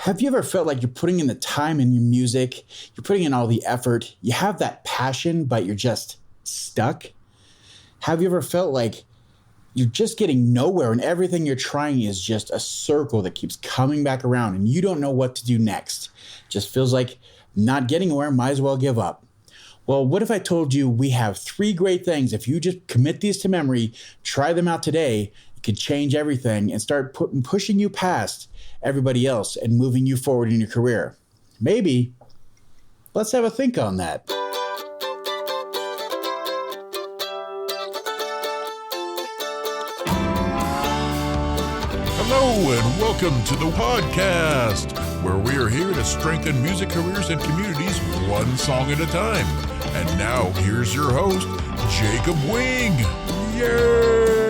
Have you ever felt like you're putting in the time in your music, you're putting in all the effort, you have that passion, but you're just stuck? Have you ever felt like you're just getting nowhere and everything you're trying is just a circle that keeps coming back around and you don't know what to do next? Just feels like not getting anywhere, might as well give up. Well, what if I told you we have 3 great things? If you just commit these to memory, try them out today, it could change everything and start pushing you past everybody else and moving you forward in your career. Maybe let's have a think on that. Hello and welcome to the podcast, where we are here to strengthen music careers and communities one song at a time. And now here's your host, Jacob Wing. Yay!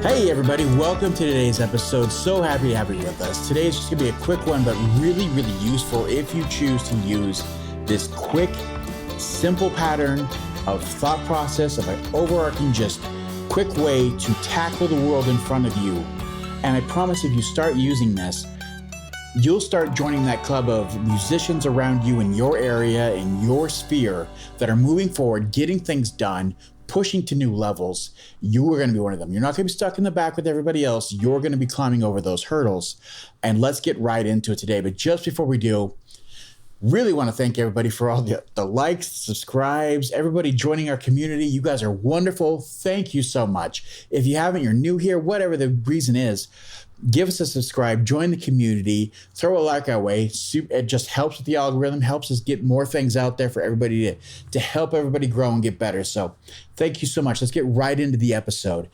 Hey everybody, welcome to today's episode. So happy to have you with us. Today's just gonna be a quick one, but really useful if you choose to use this quick, simple pattern of thought process, of an overarching, just quick way to tackle the world in front of you. And I promise if you start using this, you'll start joining that club of musicians around you in your area, in your sphere, that are moving forward, getting things done, pushing to new levels. You are going to be one of them. You're not going to be stuck in the back with everybody else. You're going to be climbing over those hurdles. And let's get right into it today. But just before we do, really want to thank everybody for all the likes, subscribes, everybody joining our community. You guys are wonderful. Thank you so much. If you haven't, you're new here, whatever the reason is, give us a subscribe, join the community, throw a like our way. It just helps with the algorithm, helps us get more things out there for everybody to help everybody grow and get better. So thank you so much. Let's get right into the episode.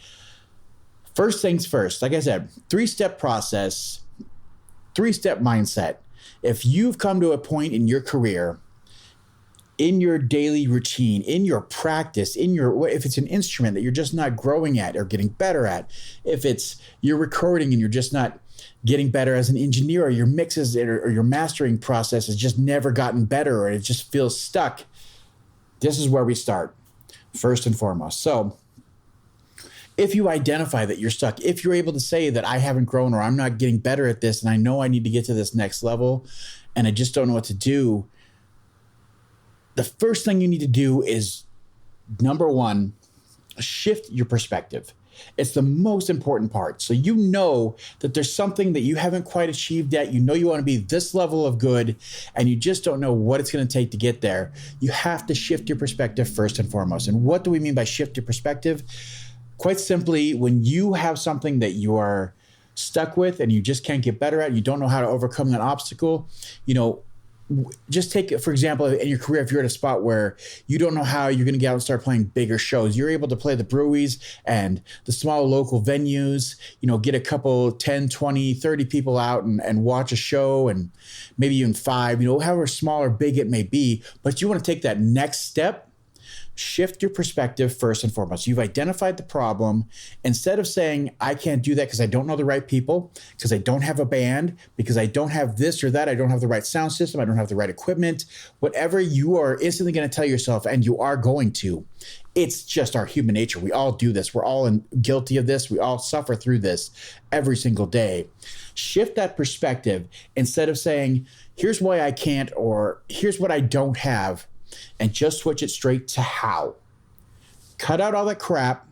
First things first, like I said, 3-step process, 3-step mindset. If you've come to a point in your career, in your daily routine, in your practice, if it's an instrument that you're just not growing at or getting better at, if it's you're recording and you're just not getting better as an engineer, or your mixes or your mastering process has just never gotten better, or it just feels stuck, this is where we start, first and foremost. So if you identify that you're stuck, if you're able to say that I haven't grown or I'm not getting better at this and I know I need to get to this next level and I just don't know what to do, the first thing you need to do is, number one, shift your perspective. It's the most important part. So you know that there's something that you haven't quite achieved yet. You know you want to be this level of good, and you just don't know what it's going to take to get there. You have to shift your perspective first and foremost. And what do we mean by shift your perspective? Quite simply, when you have something that you are stuck with and you just can't get better at, you don't know how to overcome that obstacle, just take, for example, in your career, if you're at a spot where you don't know how you're going to get out and start playing bigger shows, you're able to play the breweries and the small local venues, get a couple 10, 20, 30 people out and watch a show, and maybe even 5, however small or big it may be. But you want to take that next step. Shift your perspective first and foremost. You've identified the problem. Instead of saying, I can't do that because I don't know the right people, because I don't have a band, because I don't have this or that, I don't have the right sound system, I don't have the right equipment, whatever you are instantly going to tell yourself, and you are going to. It's just our human nature. We all do this. We're all guilty of this. We all suffer through this every single day. Shift that perspective. Instead of saying, here's why I can't, or here's what I don't have, and just switch it straight to how. Cut out all that crap,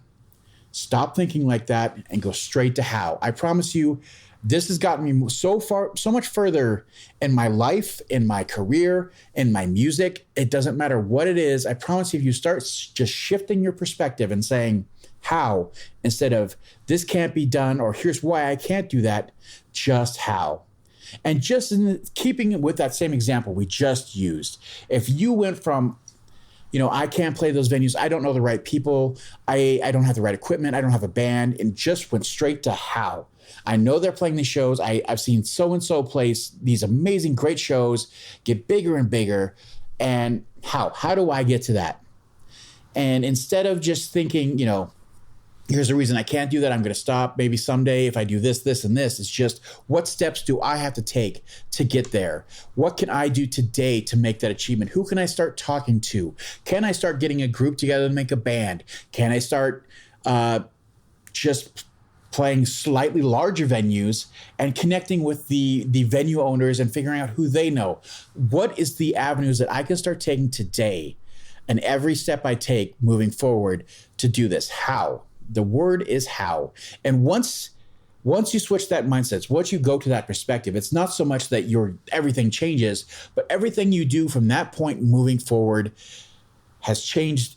stop thinking like that, and go straight to how. I promise you, this has gotten me so much further in my life, in my career, in my music. It doesn't matter what it is. I promise you, if you start just shifting your perspective and saying how, instead of this can't be done, or here's why I can't do that, just how. And just in keeping with that same example we just used, if you went from, I can't play those venues, I don't know the right people, I don't have the right equipment, I don't have a band, and just went straight to how. I know they're playing these shows. I've seen so-and-so place these amazing, great shows get bigger and bigger. And how do I get to that? And instead of just thinking, here's the reason I can't do that, I'm going to stop maybe someday if I do this, this, and this. It's just, what steps do I have to take to get there? What can I do today to make that achievement? Who can I start talking to? Can I start getting a group together to make a band? Can I start just playing slightly larger venues and connecting with the venue owners and figuring out who they know. What is the avenues that I can start taking today and every step I take moving forward to do this? How? The word is how. And once you switch that mindset, once you go to that perspective, it's not so much that everything changes, but everything you do from that point moving forward has changed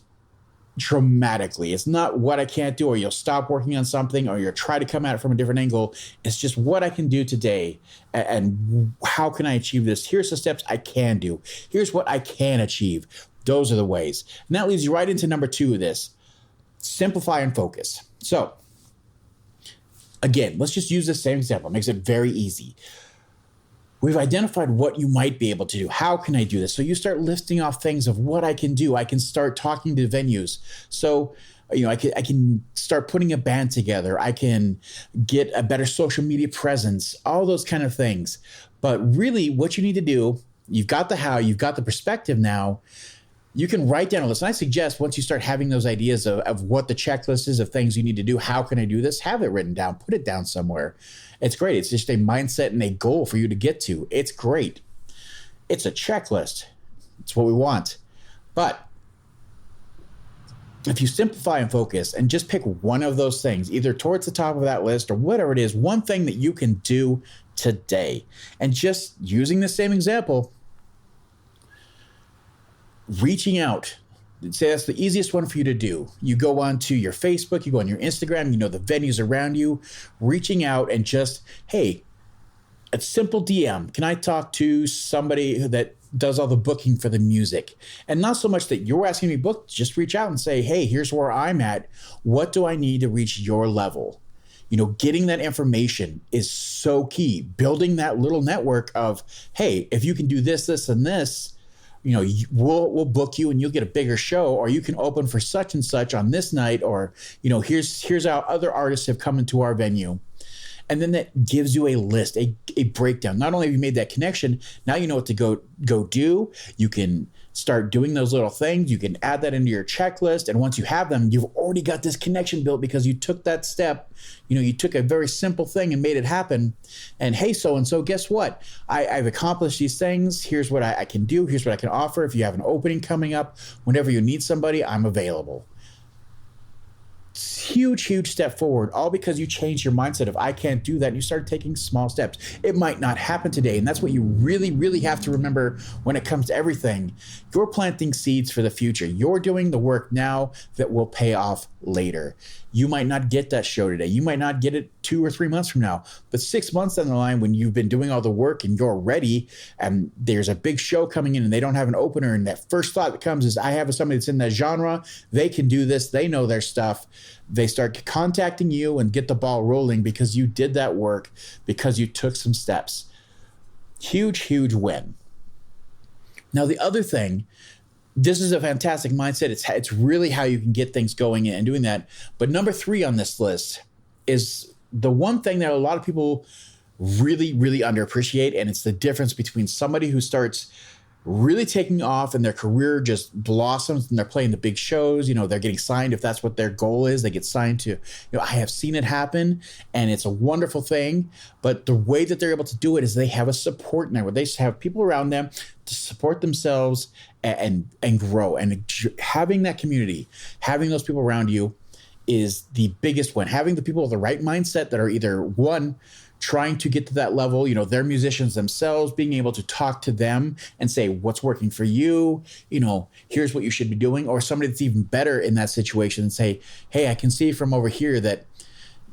dramatically. It's not what I can't do, or you'll stop working on something, or you'll try to come at it from a different angle. It's just what I can do today, and how can I achieve this? Here's the steps I can do. Here's what I can achieve. Those are the ways. And that leads you right into number 2 of this: simplify and focus. So again, let's just use the same example. It makes it very easy. We've identified what you might be able to do. How can I do this? So you start listing off things of what I can do. I can start talking to venues. So, I can start putting a band together. I can get a better social media presence, all those kind of things. But really what you need to do, you've got the how, you've got the perspective now. You can write down a list. And I suggest once you start having those ideas of what the checklist is of things you need to do, how can I do this? Have it written down, put it down somewhere. It's great. It's just a mindset and a goal for you to get to. It's great. It's a checklist. It's what we want. But if you simplify and focus and just pick one of those things, either towards the top of that list or whatever it is, one thing that you can do today, and just using the same example, reaching out. Say that's the easiest one for you to do. You go on to your Facebook, you go on your Instagram, the venues around you, reaching out and just, hey, a simple DM. Can I talk to somebody that does all the booking for the music? And not so much that you're asking me to book, just reach out and say, hey, here's where I'm at. What do I need to reach your level? Getting that information is so key. Building that little network of, hey, if you can do this, this, and this, we'll book you and you'll get a bigger show, or you can open for such and such on this night, or, here's how other artists have come into our venue. And then that gives you a list, a breakdown. Not only have you made that connection, now you know what to go do. You can start doing those little things. You can add that into your checklist. And once you have them, you've already got this connection built because you took that step. You took a very simple thing and made it happen. And hey, so-and-so, guess what? I've accomplished these things. Here's what I can do. Here's what I can offer. If you have an opening coming up, whenever you need somebody, I'm available. Huge step forward, all because you changed your mindset of I can't do that, and you start taking small steps. It might not happen today, and that's what you really have to remember when it comes to everything. You're planting seeds for the future. You're doing the work now that will pay off later. You might not get that show today. You might not get it 2 or 3 months from now, but 6 months down the line, when you've been doing all the work and you're ready, and there's a big show coming in and they don't have an opener, and that first thought that comes is, I have somebody that's in that genre. They can do this. They know their stuff. They start contacting you and get the ball rolling because you did that work, because you took some steps. Huge win. Now, the other thing, this is a fantastic mindset. It's really how you can get things going and doing that. But number 3 on this list is the one thing that a lot of people really underappreciate, and it's the difference between somebody who starts really taking off and their career just blossoms and they're playing the big shows. They're getting signed. If that's what their goal is, they get signed to, I have seen it happen and it's a wonderful thing. But the way that they're able to do it is they have a support network. They have people around them to support themselves and grow. And having that community, having those people around you is the biggest one. Having the people with the right mindset that are either one, trying to get to that level, they're musicians themselves, being able to talk to them and say, what's working for you? Here's what you should be doing. Or somebody that's even better in that situation and say, hey, I can see from over here that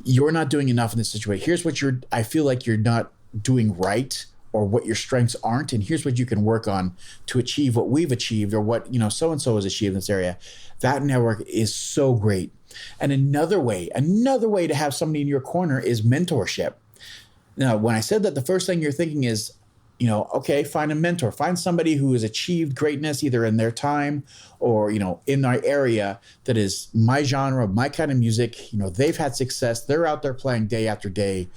you're not doing enough in this situation. Here's what I feel like you're not doing right, or what your strengths aren't. And here's what you can work on to achieve what we've achieved, or what, so-and-so has achieved in this area. That network is so great. And another way to have somebody in your corner is mentorship. Now, when I said that, the first thing you're thinking is, okay, find a mentor, find somebody who has achieved greatness either in their time or, in our area that is my genre, my kind of music. They've had success. They're out there playing day after day.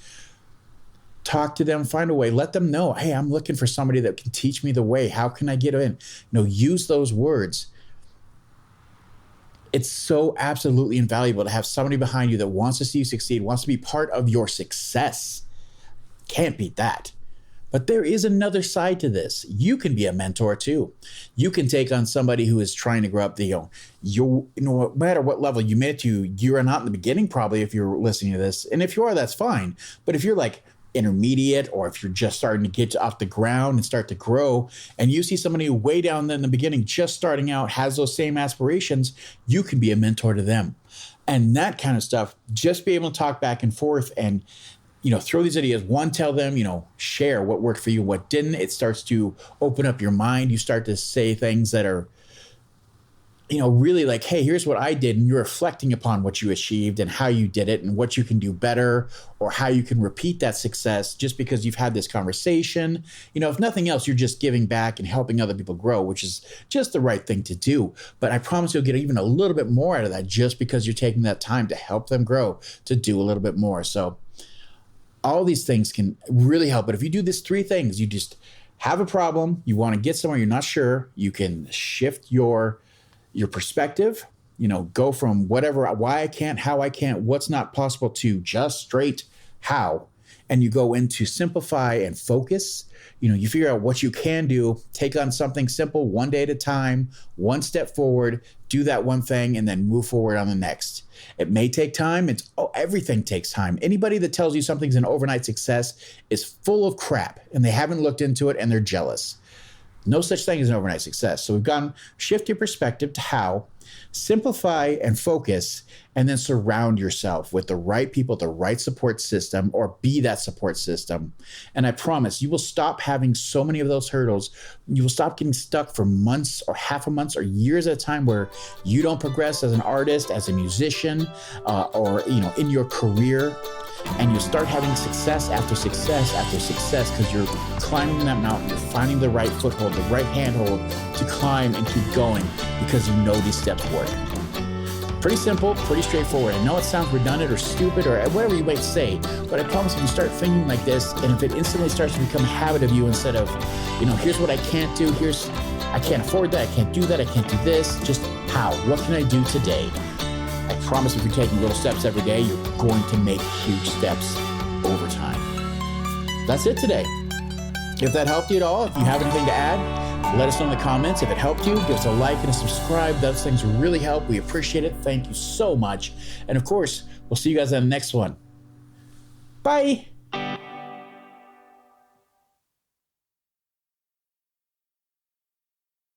Talk to them, find a way, let them know, hey, I'm looking for somebody that can teach me the way. How can I get in? Use those words. It's so absolutely invaluable to have somebody behind you that wants to see you succeed, wants to be part of your success. Can't beat that. But there is another side to this. You can be a mentor too. You can take on somebody who is trying to grow up. No matter what level you made it to, you're not in the beginning probably if you're listening to this. And if you are, that's fine. But if you're like intermediate, or if you're just starting to get off the ground and start to grow, and you see somebody way down in the beginning, just starting out, has those same aspirations, you can be a mentor to them. And that kind of stuff, just be able to talk back and forth and throw these ideas. One, tell them, share what worked for you, what didn't. It starts to open up your mind. You start to say things that are, really like, hey, here's what I did. And you're reflecting upon what you achieved and how you did it and what you can do better, or how you can repeat that success just because you've had this conversation. If nothing else, you're just giving back and helping other people grow, which is just the right thing to do. But I promise you'll get even a little bit more out of that just because you're taking that time to help them grow, to do a little bit more. So all these things can really help. But if you do these 3 things, you just have a problem, you want to get somewhere, you're not sure, you can shift your perspective, go from whatever, why I can't, how I can't, what's not possible, to just straight how. And you go into simplify and focus. You figure out what you can do, take on something simple, one day at a time, one step forward, do that one thing, and then move forward on the next. It may take time. Everything takes time. Anybody that tells you something's an overnight success is full of crap, and they haven't looked into it, and they're jealous. No such thing as an overnight success. So we've gone, shift your perspective to how, simplify and focus, and then surround yourself with the right people, the right support system, or be that support system. And I promise you will stop having so many of those hurdles. You will stop getting stuck for months or half a month or years at a time where you don't progress as an artist, as a musician, or in your career. And you start having success after success after success because you're climbing that mountain, you're finding the right foothold, the right handhold to climb and keep going because you know these steps work. Pretty simple, pretty straightforward. I know it sounds redundant or stupid or whatever you might say, but I promise if you start thinking like this, and if it instantly starts to become a habit of you instead of, here's what I can't do, I can't afford that, I can't do that, I can't do this, just how, what can I do today? I promise if you're taking little steps every day, you're going to make huge steps over time. That's it today. If that helped you at all, if you have anything to add, let us know in the comments. If it helped you, give us a like and a subscribe. Those things really help. We appreciate it. Thank you so much. And of course, we'll see you guys on the next one. Bye.